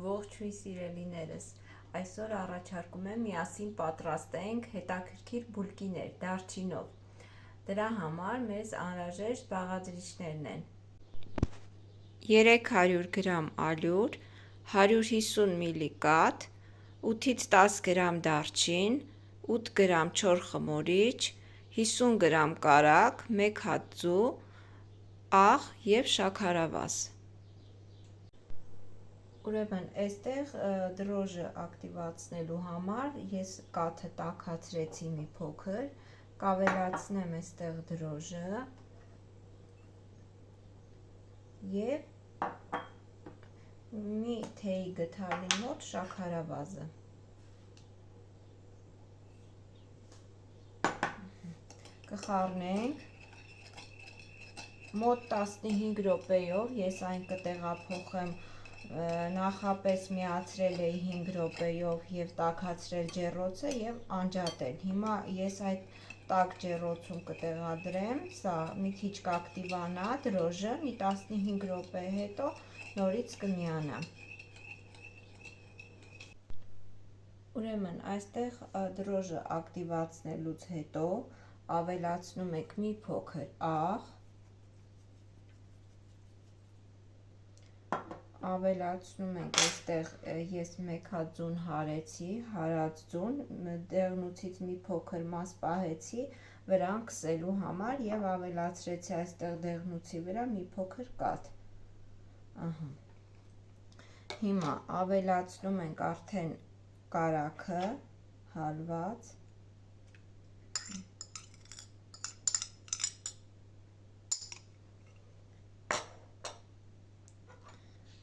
Ողջույն սիրելիներս, այսօր առաջարկում եմ միասին պատրաստենք հետաքրքիր բուլկիներ դարչինով։ Դրա համար մեզ անհրաժեշտ բաղադրիչներն են 300 գրամ ալյուր, 150 մլ կաթ, 8-ից 10 գրամ դարչին, 8 գրամ չոր խմորիչ, 50 գրամ կարագ, 1 հատ ձու, աղ և շաքարավազ։ Ուրեմն այստեղ դրոժը ակտիվացնելու համար ես կաթը տաքացրեցի մի փոքր, կավելացնեմ այստեղ դրոժը և մի թեյի գդալի մոտ շաքարավազը։ Կխառնենք մոտ 15 րոպեով, ես այն կտեղափոխեմ, նախապես միացրել էի 5 րոպեով և տաքացրել ջեռոցը և անջատել։ Հիմա ես այդ տաք ջեռոցում կտեղադրեմ, սա մի քիչ կակտիվանա դրոժը, մի 15 րոպե հետո նորից կմիանա։ Ուրեմն այստեղ դրոժը ակտիվացնելուց հետո ավելացնում ենք մի փոքր աղ, ավելացնում ենք այստեղ ես 1 հատ ձուն հարեցի, հարած ձուն, դեղնուցից մի փոքր մաս պահեցի վրան քսելու համար և ավելացրեցի այստեղ դեղնուցի վրա մի փոքր կաթ։ Հիմա ավելացնում ենք արդեն կարագը հալված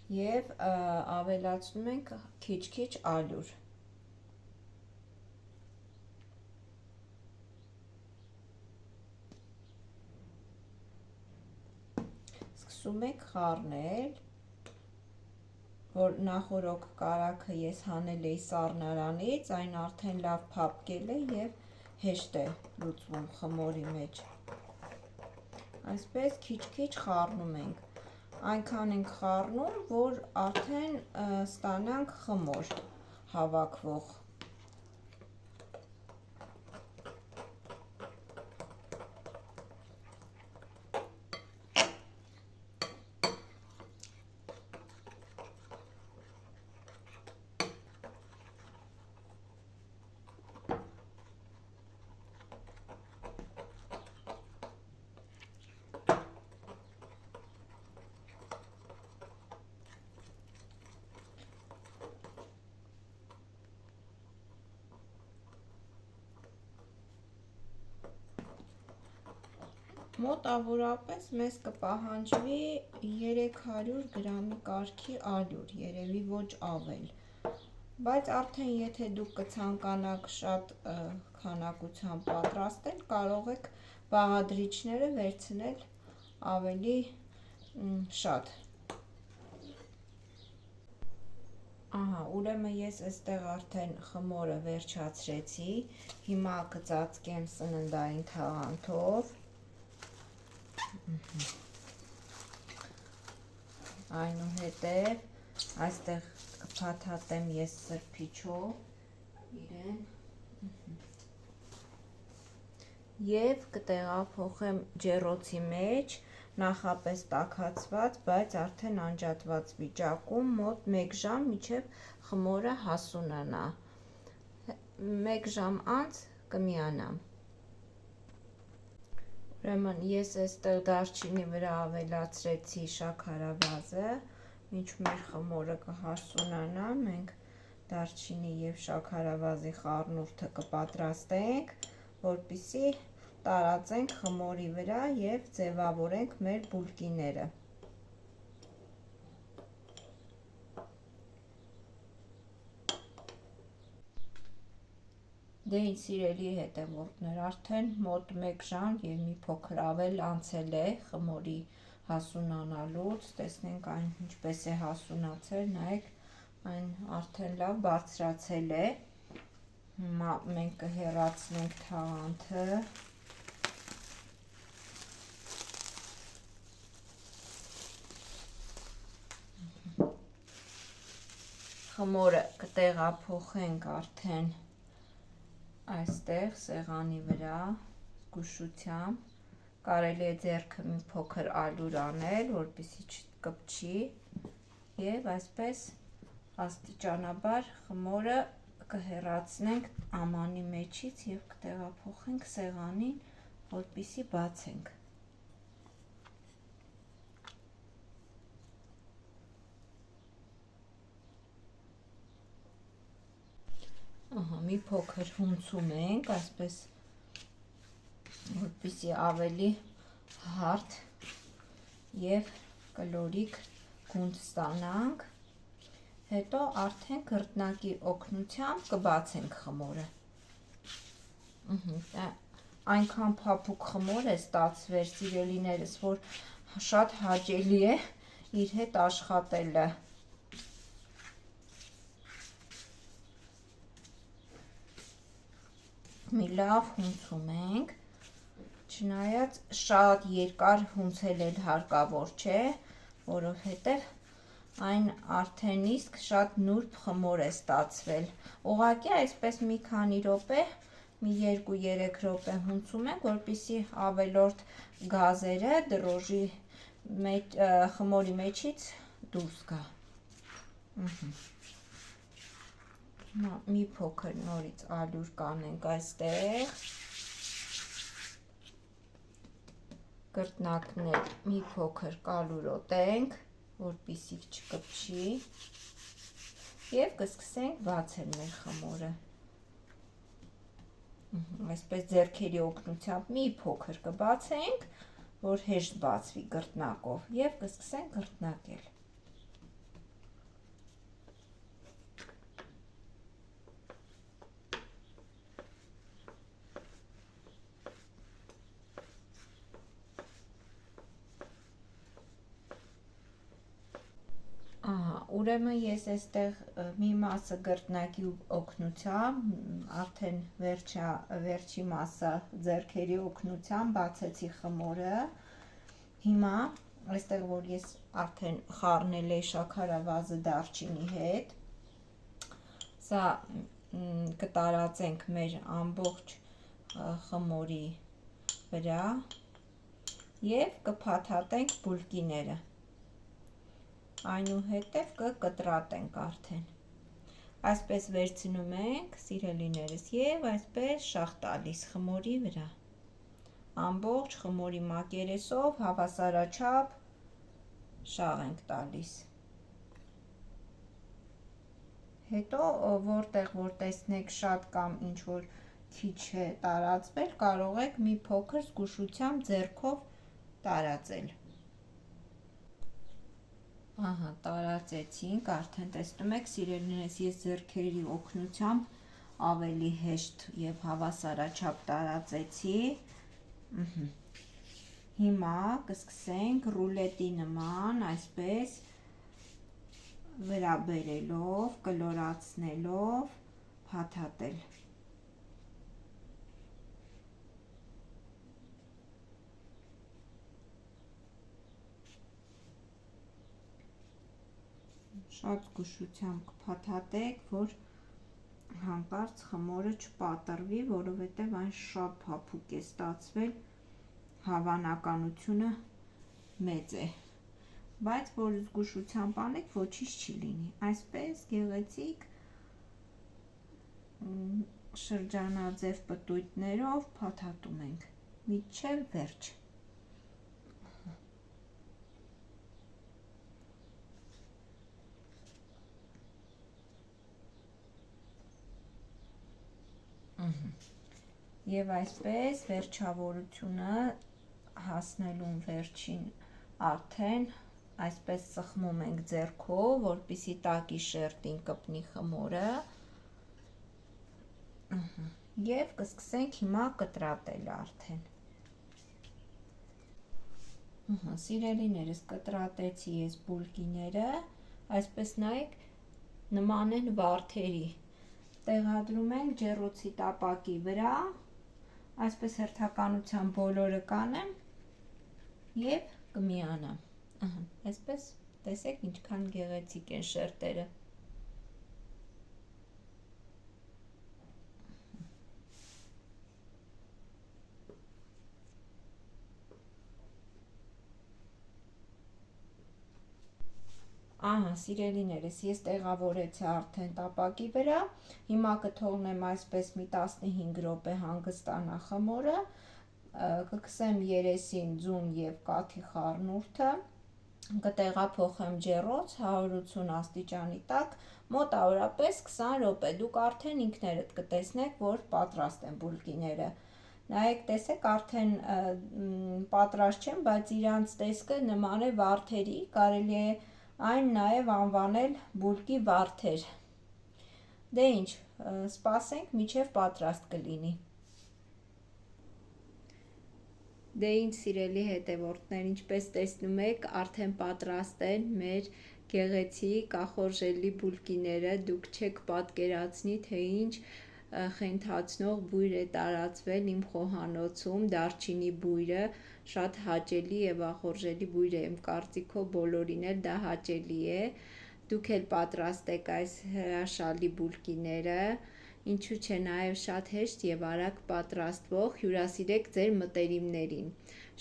և ավելացնում ենք քիչ-քիչ ալյուր։ Սկսում ենք խառնել, որ նախօրոք կարագը ես հանել էի սառնարանից, այն արդեն լավ փափկել է և հեշտ է լուծվում խմորի մեջ։ Այսպես քիչ-քիչ խառնում ենք, այնքան ենք խառնում, որ արդեն ստանանք խմոր հավաքվող։ Մոտավորապես մեզ կպահանջվի 300 գրամի կարգի ալյուր, երևի ոչ ավել, բայց արդեն եթե դուք կցանկանաք շատ քանակությամբ պատրաստել, կարող եք բաղադրիչները վերցնել ավելի շատ։ Ուրեմն ես այստեղ արդեն խմորը վերջացրեցի, հիմա կծածկեմ սննդային թաղանթով, այնուհետև այստեղ կփաթաթեմ ես սրբիչով իրեն և կտեղափոխեմ ջեռոցի մեջ, նախապես տաքացված, բայց արդեն անջատված վիճակում մոտ 1 ժամ, մինչև խմորը հասունանա, 1 ժամ անց կմիանա։ Ուրեմն ես այստեղ դարչինի վրա ավելացրեցի շաքարավազը, մինչ մեր խմորը կհասունանա, մենք դարչինի և շաքարավազի խառնուրդը կպատրաստենք, որպեսզի տարածենք խմորի վրա և ձևավորենք մեր բուլկիները։ Դե ինչ սիրելի հետևորդներ, արդեն մոտ 1 ժամ և մի փոքր ավել անցել է խմորի հասունանալուց, տեսնենք այն ինչպես է հասունացել, նայեք, այն արդեն լավ բարձրացել է։ Հիմա մենք կհեռացնենք թաղանթը։ խմորը կտեղափոխենք արդեն այստեղ սեղանի վրա զգուշությամբ, կարելի է ձեռքը մի փոքր ալյուր անել, որպեսզի չկպչի, եւ այսպես աստիճանաբար խմորը կհեռացնենք ամանի մեջից եւ կտեղափոխենք սեղանին, որպեսզի բացենք։ Մի փոքր հունցում ենք, այսպես որպեսզի ավելի հարթ եւ կլորիկ գունդ ստանանք, հետո արդեն կրտնակի օգնությամբ կբացենք խմորը։ Այնքան փափուկ խմոր է ստացվել, սիրելիներս, որ շատ հաճելի է իր հետ աշխատելը։ Մի լավ հունցում ենք, չնայած շատ երկար հունցել էլ հարկավոր չէ, որովհետև այն արդեն իսկ շատ նուրբ խմոր է ստացվել։ Ուղղակի այսպես մի քանի րոպե, մի 2-3 րոպե հունցում ենք, որպեսզի ավելորդ գազերը դրոժի խմորի մեջից դուրս գա։ Մի փոքր նորից ալյուր կանենք այստեղ, կրտնակներ մի փոքր կալուրոտենք, որպեսզի չկպչի, եւ կսկսենք բացել մեր խմորը։ Այսպես ձեռքերի օգնությամբ մի փոքր կբացենք, որ հեշտ բացվի կրտնակով, եւ կսկսենք կրտնակել։ Ուրեմն ես այստեղ մի մասը կրտնակի օգնությամբ, արդեն վերջի մասը ձեռքերի օգնությամբ բացեցի խմորը։ Հիմա այստեղ որ ես արդեն խառնել էի շաքարավազը դարչինի հետ, սա կտարածենք մեր ամբողջ խմորի վրա եւ կփաթաթենք բուլկիները, այնուհետև կկտրատենք արդեն։ Այսպես վերցնում ենք, սիրելիներս, եւ այսպես շաղ տալիս խմորի վրա, ամբողջ խմորի մակերեսով հավասարաչափ շաղ ենք տալիս։ Հետո որտեղ որ տեսնեք շատ կամ ինչ որ քիչ է տարածվել, կարող եք մի փոքր զգուշությամբ ձեռքով տարածել։ Տարածեցինք, արդեն տեսնում եք, սիրելիներս, ես ձեռքերի օգնությամբ ավելի հեշտ եւ հավասարաչափ տարածեցի։ Հիմա կսկսենք ռուլետի նման այսպես վրա բերելով, կլորացնելով փաթաթել։ Շատ զգուշությամբ կփաթաթեք, որ հանկարծ խմորը չպատրվի, որովհետև այն շատ փափուկ է ստացվել, հավանականությունը մեծ է, բայց որ զգուշությամբ անեք, ոչինչ չի լինի։ Այսպես գեղեցիկ շրջանաձև պտույտներով փաթաթում ենք մինչև վերջ։ Եվ այսպես վերջավորությունը հասնելուն վերջին արդեն այսպես սխմում ենք ձեռքով, որպեսզի տակի շերտին կպնի խմորը, եւ կսկսենք հիմա կտրատել արդեն։ Սիրելիներս, կտրատեցի ես բուլկիները, այսպես նայեք, նման են վարդերի, տեղադրում ենք ջեռոցի տապակի վրա, այսպես հերթականությամբ բոլորը կանեմ եւ կմիանամ։ Այսպես տեսեք ինչքան գեղեցիկ են շերտերը։ Ահա, սիրելիներս, ես տեղավորեցի արդեն տապակի վրա, հիմա կթողնեմ այսպես մի 15 րոպե հանգստանա խմորը, կքսեմ երեսին ձուն և կաթի խառնուրդը, կտեղափոխեմ ջեռոց 180 աստիճանի տակ, մոտավորապես 20 րոպե, դուք արդեն ինքներդ կտեսնեք, որ պատրաստ են բուլկիները, նայեք տեսեք արդեն պատրաստ չեն, բայց իրանց տեսքը նման է վարդերի, կարելի է այն նաև անվանել բուլկի վարդեր, դե ինչ, սպասենք մինչև պատրաստ կլինի։ Դե ինչ սիրելի հետևորդներ, ինչպես տեսնում եք, արդեն պատրաստ են մեր գեղեցիկ ախորժելի բուլկիները, դուք չեք պատկերացնի, թե ինչ խենթացնող բույր է տարածվել իմ խոհանոցում, դարչինի բույրը, շատ հաճելի և ախորժելի բույր է, իմ կարծիքով բոլորին էլ դա հաճելի է, դուք էլ պատրաստեք այս հրաշալի բուլկիները, ինչու չէ նաև շատ հեշտ և արագ պատրաստվող, հյուրասիրեք ձեր մտերիմներին։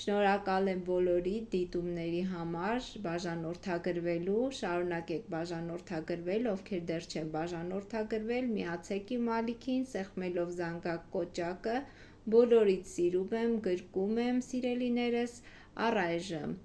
Շնորհակալ եմ բոլորիդ դիտումների համար, բաժանորդագրվելու, շարունակեք բաժանորդագրվել, ովքեր դեռ չեն բաժանորդագրվել, միացեք իմ ալիքին, սեղմելով զանգակ կոճակը, բոլորիդ սիրում եմ, գրկում եմ, սիրելիներս, առայժմ